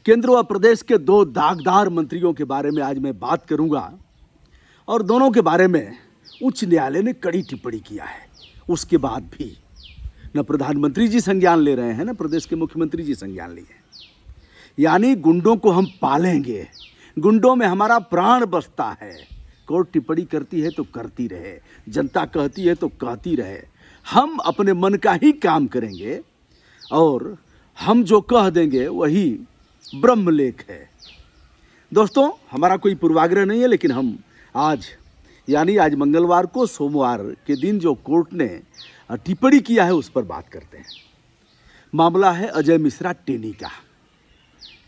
केंद्र व प्रदेश के दो दागदार मंत्रियों के बारे में आज मैं बात करूंगा और दोनों के बारे में उच्च न्यायालय ने कड़ी टिप्पणी किया है। उसके बाद भी न प्रधानमंत्री जी संज्ञान ले रहे हैं, न प्रदेश के मुख्यमंत्री जी संज्ञान लिए। यानी गुंडों को हम पालेंगे, गुंडों में हमारा प्राण बसता है। कोर्ट टिप्पणी करती है तो करती रहे, जनता कहती है तो कहती रहे। हम अपने मन का ही काम करेंगे और हम जो कह देंगे वही ब्रह्मलेख है। दोस्तों, हमारा कोई पूर्वाग्रह नहीं है, लेकिन हम आज आज मंगलवार को सोमवार के दिन जो कोर्ट ने टिप्पणी किया है उस पर बात करते हैं। मामला है अजय मिश्रा टेनी का।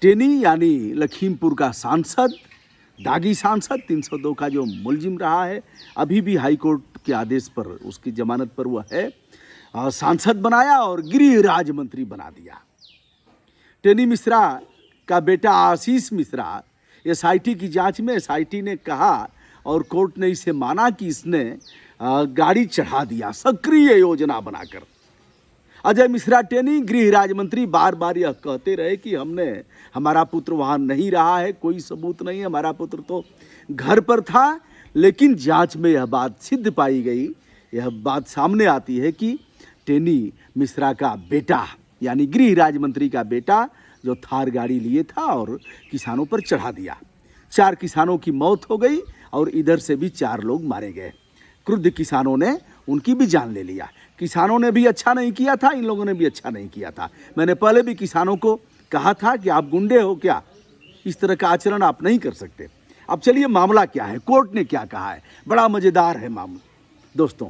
टेनी यानी लखीमपुर का सांसद, दागी सांसद, 302 का जो मुलजिम रहा है, अभी भी हाई कोर्ट के आदेश पर उसकी जमानत पर वह है, सांसद बनाया और गृह राज्य मंत्री बना दिया। टेनी मिश्रा का बेटा आशीष मिश्रा एसआईटी की जांच में एसआईटी ने कहा और कोर्ट ने इसे माना कि इसने गाड़ी चढ़ा दिया सक्रिय योजना बनाकर। अजय मिश्रा टेनी गृह राज्य मंत्री बार बार यह कहते रहे कि हमारा पुत्र वहाँ नहीं रहा है, कोई सबूत नहीं है, हमारा पुत्र तो घर पर था। लेकिन जांच में यह बात सिद्ध पाई गई, यह बात सामने आती है कि टेनी मिश्रा का बेटा यानी गृह राज्य मंत्री का बेटा जो थार गाड़ी लिए था और किसानों पर चढ़ा दिया। 4 किसानों की मौत हो गई और इधर से भी 4 लोग मारे गए। क्रुद्ध किसानों ने उनकी भी जान ले लिया। किसानों ने भी अच्छा नहीं किया था, इन लोगों ने भी अच्छा नहीं किया था। मैंने पहले भी किसानों को कहा था कि आप गुंडे हो क्या, इस तरह का आचरण आप नहीं कर सकते। अब चलिए मामला क्या है, कोर्ट ने क्या कहा है। बड़ा मजेदार है मामला दोस्तों।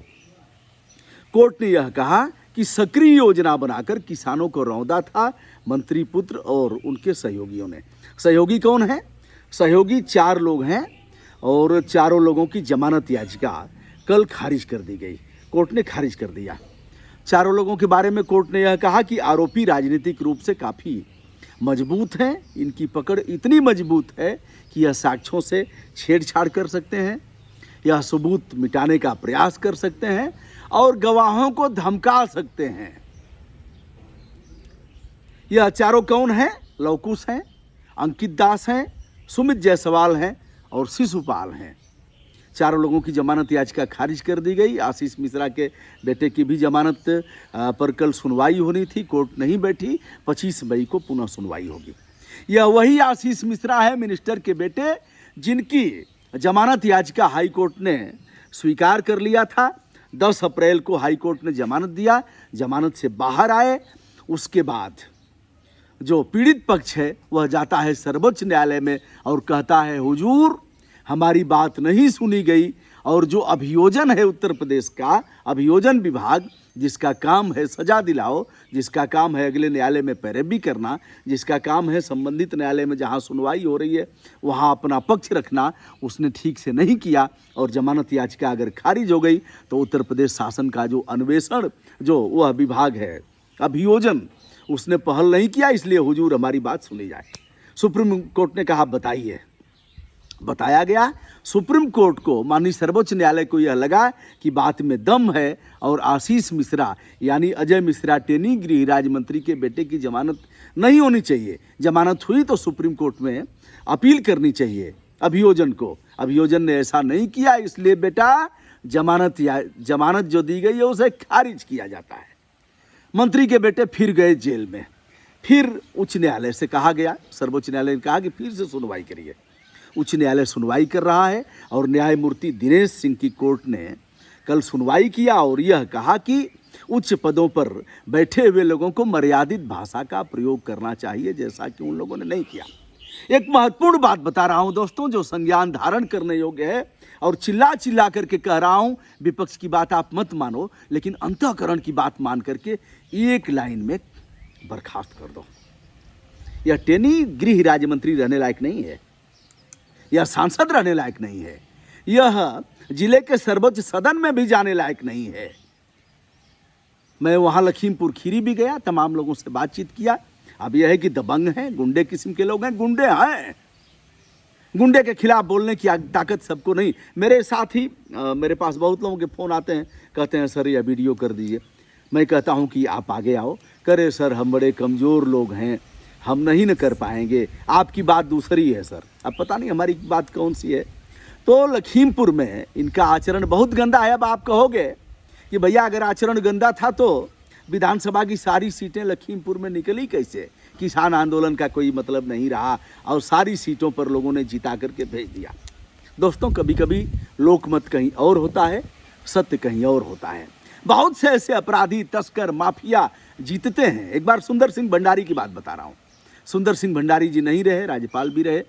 कोर्ट ने यह कहा कि सक्रिय योजना बनाकर किसानों को रौंदा था मंत्री पुत्र और उनके सहयोगियों ने। सहयोगी कौन है? सहयोगी 4 लोग हैं और चारों लोगों की जमानत याचिका कल खारिज कर दी गई। कोर्ट ने खारिज कर दिया। चारों लोगों के बारे में कोर्ट ने यह कहा कि आरोपी राजनीतिक रूप से काफ़ी मजबूत हैं। इनकी पकड़ इतनी मजबूत है कि यह साक्ष्यों से छेड़छाड़ कर सकते हैं, यह सबूत मिटाने का प्रयास कर सकते हैं और गवाहों को धमका सकते हैं। यह चारों कौन हैं? लवकुश हैं, अंकित दास हैं, सुमित जायसवाल हैं और शिशुपाल हैं। चारों लोगों की जमानत याचिका खारिज कर दी गई। आशीष मिश्रा के बेटे की भी जमानत पर कल सुनवाई होनी थी, कोर्ट नहीं बैठी। 25 मई को पुनः सुनवाई होगी। यह वही आशीष मिश्रा है, मिनिस्टर के बेटे, जिनकी जमानत याचिका हाई कोर्ट ने स्वीकार कर लिया था। 10 अप्रैल को हाई कोर्ट ने जमानत दिया। जमानत से बाहर आए, उसके बाद जो पीड़ित पक्ष है वह जाता है सर्वोच्च न्यायालय में और कहता है हुजूर हमारी बात नहीं सुनी गई। और जो अभियोजन है उत्तर प्रदेश का अभियोजन विभाग, जिसका काम है सजा दिलाओ, जिसका काम है अगले न्यायालय में पैरवी करना, जिसका काम है संबंधित न्यायालय में जहां सुनवाई हो रही है वहां अपना पक्ष रखना, उसने ठीक से नहीं किया और जमानत याचिका अगर खारिज हो गई तो उत्तर प्रदेश शासन का जो अन्वेषण जो वह विभाग है अभियोजन, उसने पहल नहीं किया। इसलिए हुजूर हमारी बात सुनी जाए। सुप्रीम कोर्ट ने कहा बताइए। बताया गया। सुप्रीम कोर्ट को, माननीय सर्वोच्च न्यायालय को यह लगा कि बात में दम है और आशीष मिश्रा यानी अजय मिश्रा टेनी गृह राज्य मंत्री के बेटे की जमानत नहीं होनी चाहिए। जमानत हुई तो सुप्रीम कोर्ट में अपील करनी चाहिए अभियोजन को। अभियोजन ने ऐसा नहीं किया, इसलिए बेटा जमानत जो दी गई है उसे खारिज किया जाता है। मंत्री के बेटे फिर गए जेल में। फिर उच्च न्यायालय से कहा गया, सर्वोच्च न्यायालय ने कहा कि फिर से सुनवाई करिए। उच्च न्यायालय सुनवाई कर रहा है और न्यायमूर्ति दिनेश सिंह की कोर्ट ने कल सुनवाई किया और यह कहा कि उच्च पदों पर बैठे हुए लोगों को मर्यादित भाषा का प्रयोग करना चाहिए, जैसा कि उन लोगों ने नहीं किया। एक महत्वपूर्ण बात बता रहा हूं दोस्तों, जो संज्ञान धारण करने योग्य है और चिल्ला चिल्ला करके कह रहा हूं, विपक्ष की बात आप मत मानो, लेकिन अंतःकरण की बात मान करके एक लाइन में बर्खास्त कर दो। यह टेनी गृह राज्य मंत्री रहने लायक नहीं है, यह सांसद रहने लायक नहीं है, यह जिले के सर्वोच्च सदन में भी जाने लायक नहीं है। मैं वहां लखीमपुर खीरी भी गया, तमाम लोगों से बातचीत किया। अब यह है कि दबंग हैं, गुंडे किस्म के लोग हैं, गुंडे हैं। गुंडे के खिलाफ बोलने की ताकत सबको नहीं। मेरे साथ ही मेरे पास बहुत लोगों के फ़ोन आते हैं, कहते हैं सर यह वीडियो कर दीजिए। मैं कहता हूं कि आप आगे आओ। करे सर हम बड़े कमज़ोर लोग हैं, हम नहीं न कर पाएंगे, आपकी बात दूसरी है सर। अब पता नहीं हमारी बात कौन सी है। तो लखीमपुर में इनका आचरण बहुत गंदा है। अब आप कहोगे कि भैया अगर आचरण गंदा था तो विधानसभा की सारी सीटें लखीमपुर में निकली कैसे? किसान आंदोलन का कोई मतलब नहीं रहा और सारी सीटों पर लोगों ने जिता करके भेज दिया। दोस्तों, कभी कभी लोकमत कहीं और होता है, सत्य कहीं और होता है। बहुत से ऐसे अपराधी, तस्कर, माफिया जीतते हैं। एक बार सुंदर सिंह भंडारी की बात बता रहा हूँ। सुंदर सिंह भंडारी जी नहीं रहे, राज्यपाल भी रहे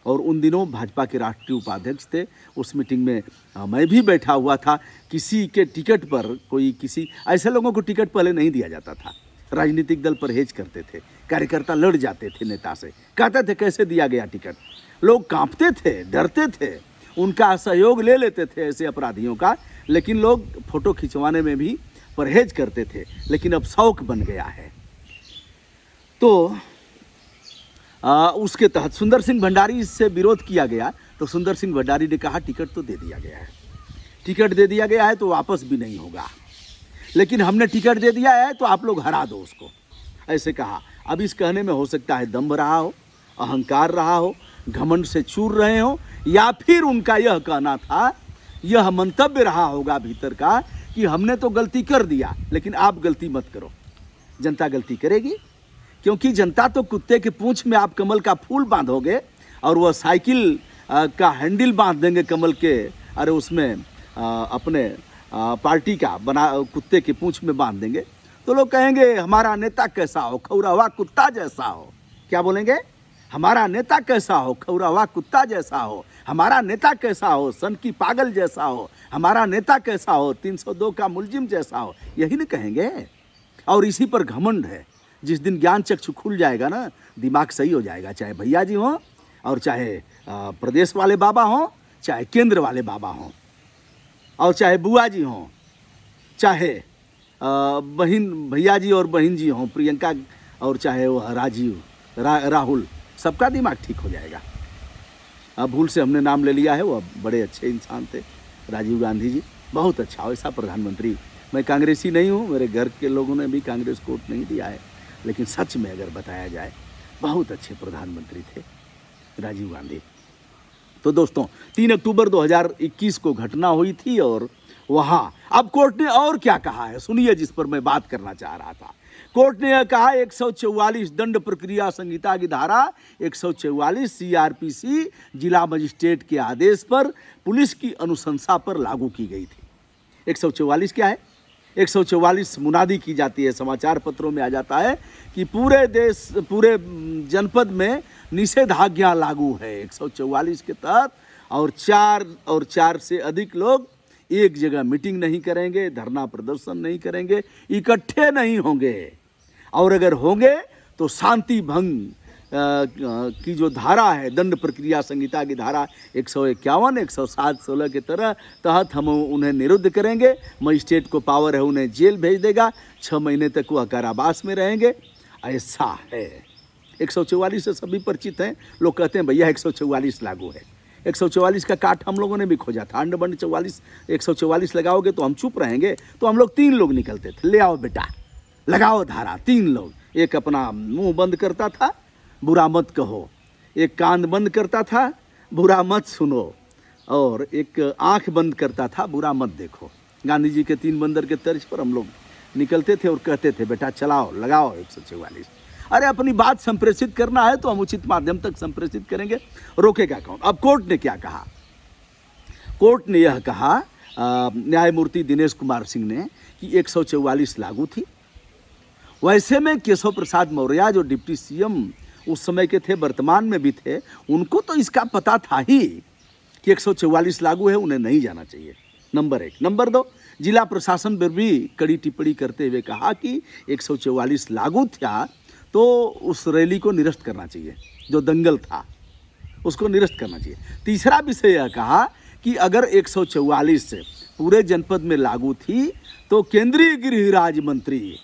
और उन दिनों भाजपा के राष्ट्रीय उपाध्यक्ष थे। उस मीटिंग में मैं भी बैठा हुआ था। किसी के टिकट पर किसी ऐसे लोगों को टिकट पहले नहीं दिया जाता था। राजनीतिक दल परहेज करते थे, कार्यकर्ता लड़ जाते थे नेता से, कहते थे कैसे दिया गया टिकट। लोग कांपते थे, डरते थे, उनका सहयोग ले लेते थे ऐसे अपराधियों का। लेकिन लोग फोटो खिंचवाने में भी परहेज करते थे। लेकिन अब शौक बन गया है। तो उसके तहत सुंदर सिंह भंडारी से विरोध किया गया तो सुंदर सिंह भंडारी ने कहा टिकट तो दे दिया गया है, टिकट दे दिया गया है तो वापस भी नहीं होगा, लेकिन हमने टिकट दे दिया है तो आप लोग हरा दो उसको, ऐसे कहा। अब इस कहने में हो सकता है दम्भ रहा हो, अहंकार रहा हो, घमंड से चूर रहे हो, या फिर उनका यह कहना था, यह मंतव्य रहा होगा भीतर का कि हमने तो गलती कर दिया लेकिन आप गलती मत करो। जनता गलती करेगी, क्योंकि जनता तो कुत्ते के पूंछ में आप कमल का फूल बांधोगे और वह साइकिल का हैंडल बांध देंगे कमल के, अरे उसमें अपने पार्टी का बना कुत्ते के पूंछ में बांध देंगे तो लोग कहेंगे हमारा नेता कैसा हो, खौरा हुआ कुत्ता जैसा हो। क्या बोलेंगे? हमारा नेता कैसा हो, खौरा हुआ कुत्ता जैसा हो। हमारा नेता कैसा हो, सन की पागल जैसा हो। हमारा नेता कैसा हो, 302 का मुलजिम जैसा हो। यही न कहेंगे। और इसी पर घमंड है। जिस दिन ज्ञान चक्षु खुल जाएगा ना, दिमाग सही हो जाएगा, चाहे भैया जी हों और चाहे प्रदेश वाले बाबा हों, चाहे केंद्र वाले बाबा हों, और चाहे बुआ जी हों, चाहे बहन भैया जी और बहन जी हों, प्रियंका, और चाहे वो राजीव राहुल, सबका दिमाग ठीक हो जाएगा। अब भूल से हमने नाम ले लिया है, वो बड़े अच्छे इंसान थे राजीव गांधी जी, बहुत अच्छा वैसा प्रधानमंत्री। मैं कांग्रेसी नहीं हूँ, मेरे घर के लोगों ने भी कांग्रेस को वोट नहीं दिया है, लेकिन सच में अगर बताया जाए बहुत अच्छे प्रधानमंत्री थे राजीव गांधी। तो दोस्तों, 3 अक्टूबर 2021 को घटना हुई थी और वहाँ अब कोर्ट ने और क्या कहा है सुनिए, जिस पर मैं बात करना चाह रहा था। कोर्ट ने यह कहा 144 दंड प्रक्रिया संहिता की धारा 144 CRPC जिला मजिस्ट्रेट के आदेश पर पुलिस की अनुशंसा पर लागू की गई थी। 144 क्या है? 144 मुनादी की जाती है, समाचार पत्रों में आ जाता है कि पूरे देश, पूरे जनपद में निषेधाज्ञा लागू है 144 के तहत, और 4 से अधिक लोग एक जगह मीटिंग नहीं करेंगे, धरना प्रदर्शन नहीं करेंगे, इकट्ठे नहीं होंगे, और अगर होंगे तो शांति भंग की जो धारा है, दंड प्रक्रिया संहिता की धारा 151, 107, 16 के तहत हम उन्हें निरुद्ध करेंगे। मजिस्ट्रेट को पावर है, उन्हें जेल भेज देगा, 6 महीने तक वह कारावास में रहेंगे। ऐसा है। 144 से सभी परिचित हैं। लोग कहते हैं भैया 144 लागू है। 144 का काट हम लोगों ने भी खोजा था। अंड बंड 44, 144 लगाओगे तो हम चुप रहेंगे, तो हम लोग 3 लोग निकलते थे, ले आओ बेटा लगाओ धारा। 3 लोग, एक अपना मुंह बंद करता था, बुरा मत कहो, एक कान बंद करता था, बुरा मत सुनो, और एक आंख बंद करता था, बुरा मत देखो। गांधी जी के 3 बंदर के तर्ज पर हम लोग निकलते थे और कहते थे बेटा चलाओ लगाओ 144। अरे अपनी बात संप्रेषित करना है तो हम उचित माध्यम तक संप्रेषित करेंगे, रोकेगा कौन। अब कोर्ट ने क्या कहा? कोर्ट ने यह कहा, न्यायमूर्ति दिनेश कुमार सिंह ने, कि 144 लागू थी। वैसे में केशव प्रसाद मौर्य जो डिप्टी CM उस समय के थे, वर्तमान में भी थे, उनको तो इसका पता था ही कि 144 लागू है, उन्हें नहीं जाना चाहिए। नंबर 1। नंबर 2, जिला प्रशासन पर भी कड़ी टिप्पणी करते हुए कहा कि 144 लागू था तो उस रैली को निरस्त करना चाहिए, जो दंगल था उसको निरस्त करना चाहिए। तीसरा विषय यह कहा कि अगर 144 पूरे जनपद में लागू थी तो केंद्रीय गृह राज्य मंत्री,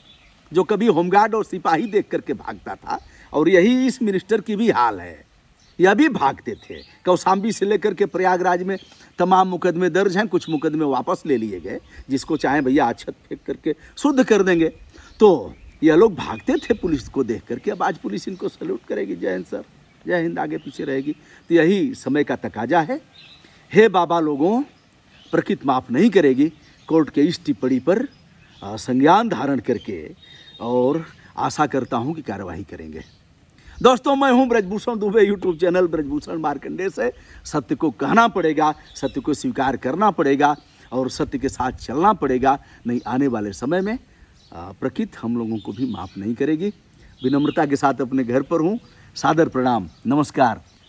जो कभी होमगार्ड और सिपाही देख करके भागता था, और यही इस मिनिस्टर की भी हाल है, यह भी भागते थे। कौशाम्बी से लेकर के प्रयागराज में तमाम मुकदमे दर्ज हैं, कुछ मुकदमे वापस ले लिए गए, जिसको चाहें भैया अक्षत फेंक करके शुद्ध कर देंगे। तो यह लोग भागते थे पुलिस को देख करके, अब आज पुलिस इनको सैल्यूट करेगी। जय हिंद सर, जय हिंद, आगे पीछे रहेगी। तो यही समय का तकाजा है। हे बाबा लोगों, प्रकृति माफ़ नहीं करेगी। कोर्ट के इस टिप्पणी पर संज्ञान धारण करके और आशा करता हूं कि कार्यवाही करेंगे। दोस्तों, मैं हूं ब्रजभूषण दुबे, यूट्यूब चैनल ब्रजभूषण मार्कंडेय से। सत्य को कहना पड़ेगा, सत्य को स्वीकार करना पड़ेगा और सत्य के साथ चलना पड़ेगा। नहीं, आने वाले समय में प्रकृति हम लोगों को भी माफ़ नहीं करेगी। विनम्रता के साथ अपने घर पर हूँ। सादर प्रणाम, नमस्कार।